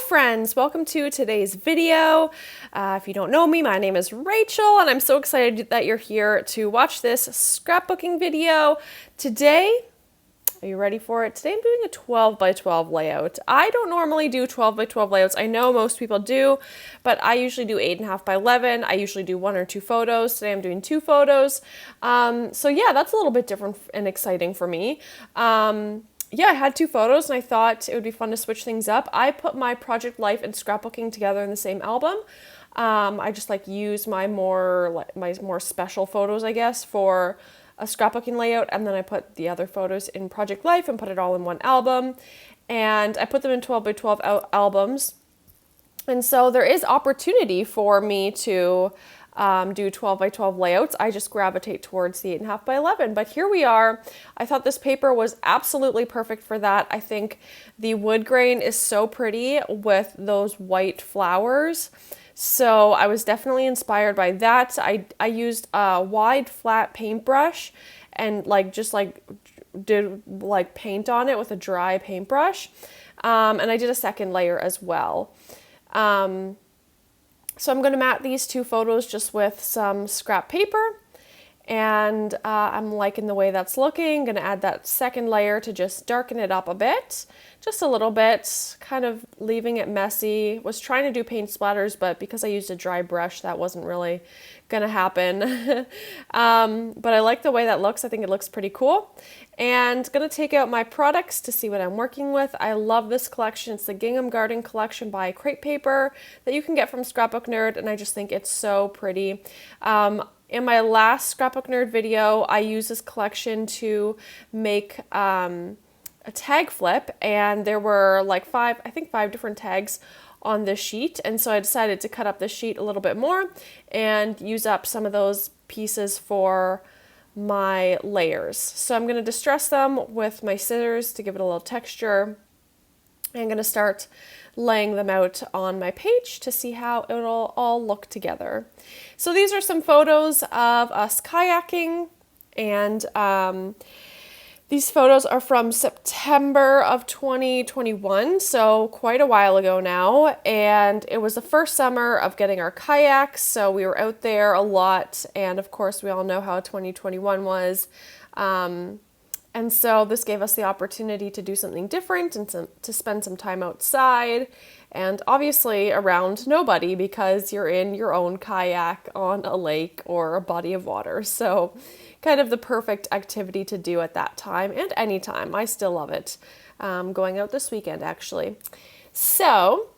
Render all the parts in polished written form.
friends, welcome to today's video. If you don't know me, my name is Rachel and I'm so excited that you're here to watch this scrapbooking video. Today, are you ready for it? Today I'm doing a 12 by 12 layout. I don't normally do 12 by 12 layouts. I know most people do, but I usually do 8.5 by 11. I usually do 1 or 2 photos. Today I'm doing 2 photos. So yeah, that's a little bit different and exciting for me. Yeah, I had 2 photos and I thought it would be fun to switch things up. I put my project life and scrapbooking together in the same album. I just use my more special photos, I guess, for a scrapbooking layout, and then I put the other photos in project life and put it all in one album. And I put them in 12 by 12 albums. And so there is opportunity for me to do 12 by 12 layouts. I just gravitate towards the 8.5 by 11, but here we are. I thought this paper was absolutely perfect for that. I think the wood grain is so pretty with those white flowers. So I was definitely inspired by that. I used a wide flat paintbrush and did paint on it with a dry paintbrush. And I did a second layer as well. So I'm going to mat these 2 photos just with some scrap paper, and I'm liking the way that's looking. Going to add that second layer to just darken it up a bit, just a little bit, kind of leaving it messy. Was trying to do paint splatters, but because I used a dry brush, that wasn't really going to happen. But I like the way that looks. I think it looks pretty cool. And going to take out my products to see what I'm working with. I love this collection. It's the Gingham Garden collection by Crate Paper that you can get from Scrapbook Nerd, and I just think it's so pretty. In my last Scrapbook Nerd video, I used this collection to make a tag flip, and there were 5 different tags on this sheet, and so I decided to cut up this sheet a little bit more and use up some of those pieces for my layers. So I'm going to distress them with my scissors to give it a little texture. I'm going to start laying them out on my page to see how it'll all look together. So these are some photos of us kayaking, and these photos are from September of 2021, so quite a while ago now, and it was the first summer of getting our kayaks, so we were out there a lot, and of course we all know how 2021 was. And so this gave us the opportunity to do something different and to spend some time outside, and obviously around nobody because you're in your own kayak on a lake or a body of water. So kind of the perfect activity to do at that time and any time. I still love it. Going out this weekend actually. So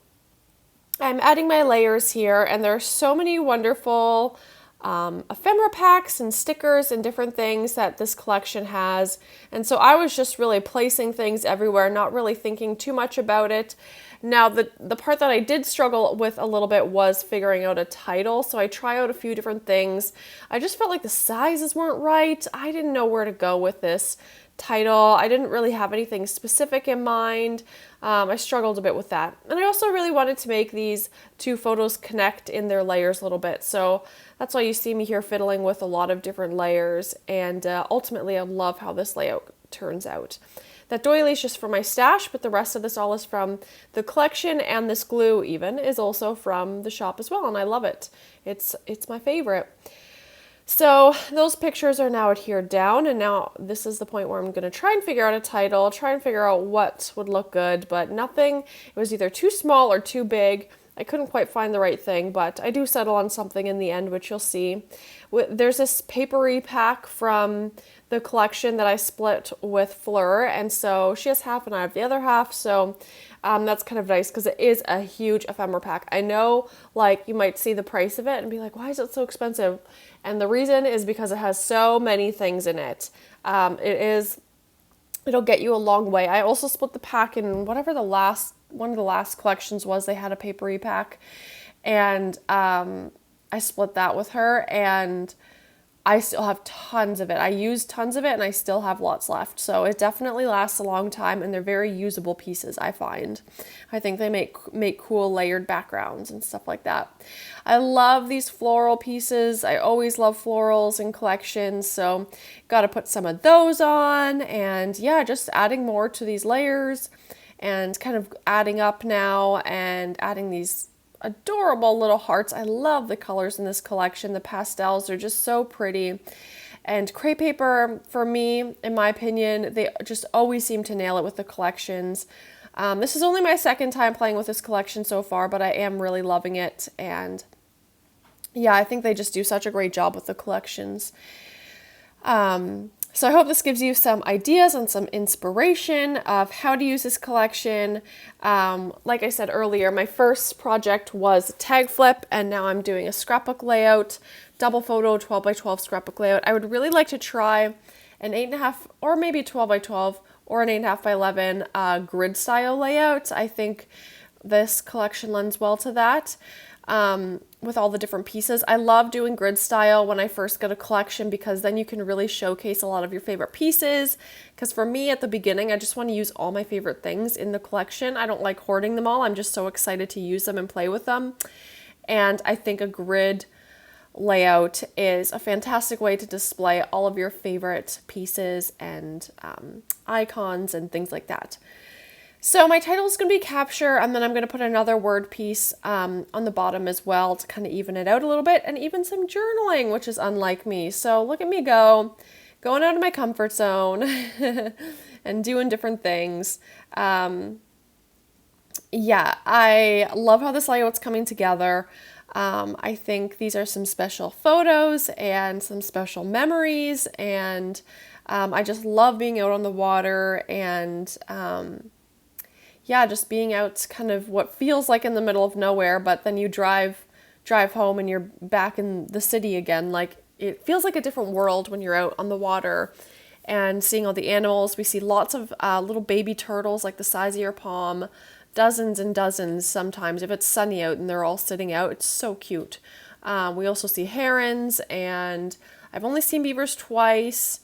I'm adding my layers here, and there are so many wonderful ephemera packs and stickers and different things that this collection has. And so I was just really placing things everywhere, not really thinking too much about it. Now, the part that I did struggle with a little bit was figuring out a title. So I tried out a few different things. I just felt like the sizes weren't right. I didn't know where to go with this title. I didn't really have anything specific in mind. I struggled a bit with that. And I also really wanted to make these 2 photos connect in their layers a little bit. So that's why you see me here fiddling with a lot of different layers. And ultimately, I love how this layout turns out. That doily is just for my stash, but the rest of this all is from the collection, and this glue even is also from the shop as well, and I love it. It's my favorite. So those pictures are now adhered down, and now this is the point where I'm going to try and figure out a title, try and figure out what would look good, but nothing. It was either too small or too big. I couldn't quite find the right thing, but I do settle on something in the end, which you'll see. There's this papery pack from the collection that I split with Fleur, and so she has half and I have the other half, so that's kind of nice because it is a huge ephemera pack. I know, you might see the price of it and be like, why is it so expensive? And the reason is because it has so many things in it. It'll get you a long way. I also split the pack in whatever one of the last collections was. They had a papery pack, and I split that with her, and I still have tons of it. I used tons of it, and I still have lots left. So it definitely lasts a long time, and they're very usable pieces, I find. I think they make cool layered backgrounds and stuff like that. I love these floral pieces. I always love florals in collections, so got to put some of those on. And yeah, just adding more to these layers. and kind of adding up now and adding these adorable little hearts. I love the colors in this collection. The pastels are just so pretty. And Crate Paper, for me, in my opinion, they just always seem to nail it with the collections. This is only my second time playing with this collection so far, but I am really loving it. And yeah, I think they just do such a great job with the collections. So I hope this gives you some ideas and some inspiration of how to use this collection. Like I said earlier, my first project was tag flip, and now I'm doing a scrapbook layout, double photo 12 by 12 scrapbook layout. I would really like to try an 8.5 or maybe 12 by 12 or an 8.5 by 11 grid style layout. I think this collection lends well to that. With all the different pieces. I love doing grid style when I first get a collection because then you can really showcase a lot of your favorite pieces. Because for me at the beginning, I just want to use all my favorite things in the collection. I don't like hoarding them all. I'm just so excited to use them and play with them. And I think a grid layout is a fantastic way to display all of your favorite pieces and icons and things like that. So my title is going to be Capture, and then I'm going to put another word piece on the bottom as well to kind of even it out a little bit, and even some journaling, which is unlike me. So look at me go, going out of my comfort zone and doing different things. Yeah, I love how this layout's coming together. I think these are some special photos and some special memories, and I just love being out on the water and yeah, just being out kind of what feels like in the middle of nowhere, but then you drive home and you're back in the city again. Like it feels like a different world when you're out on the water and seeing all the animals. We see lots of little baby turtles like the size of your palm, dozens and dozens sometimes if it's sunny out and they're all sitting out. It's so cute. We also see herons, and I've only seen beavers twice.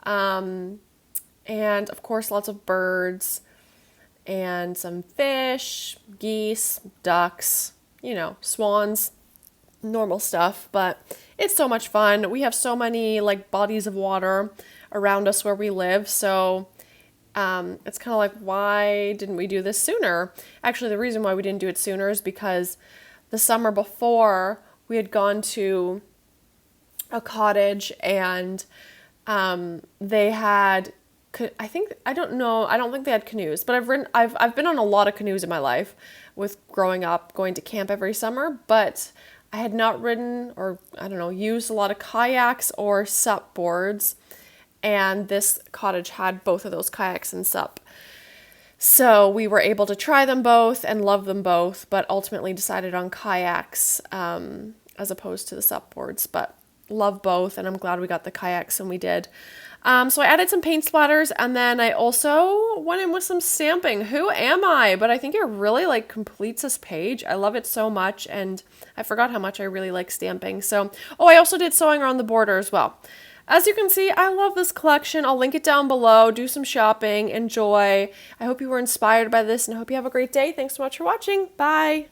And of course lots of birds. And some fish, geese, ducks, swans, normal stuff, but it's so much fun. We have so many like bodies of water around us where we live, so it's kind of like, why didn't we do this sooner? Actually, the reason why we didn't do it sooner is because the summer before we had gone to a cottage and they had I don't think they had canoes, but I've been on a lot of canoes in my life with growing up, going to camp every summer, but I had not ridden or, used a lot of kayaks or sup boards, and this cottage had both of those kayaks and sup. So we were able to try them both and love them both, but ultimately decided on kayaks as opposed to the sup boards, but love both, and I'm glad we got the kayaks and we did. So I added some paint splatters, and then I also went in with some stamping. Who am I? But I think it really completes this page. I love it so much, and I forgot how much I really like stamping. So, I also did sewing around the border as well. As you can see, I love this collection. I'll link it down below. Do some shopping. Enjoy. I hope you were inspired by this, and I hope you have a great day. Thanks so much for watching. Bye.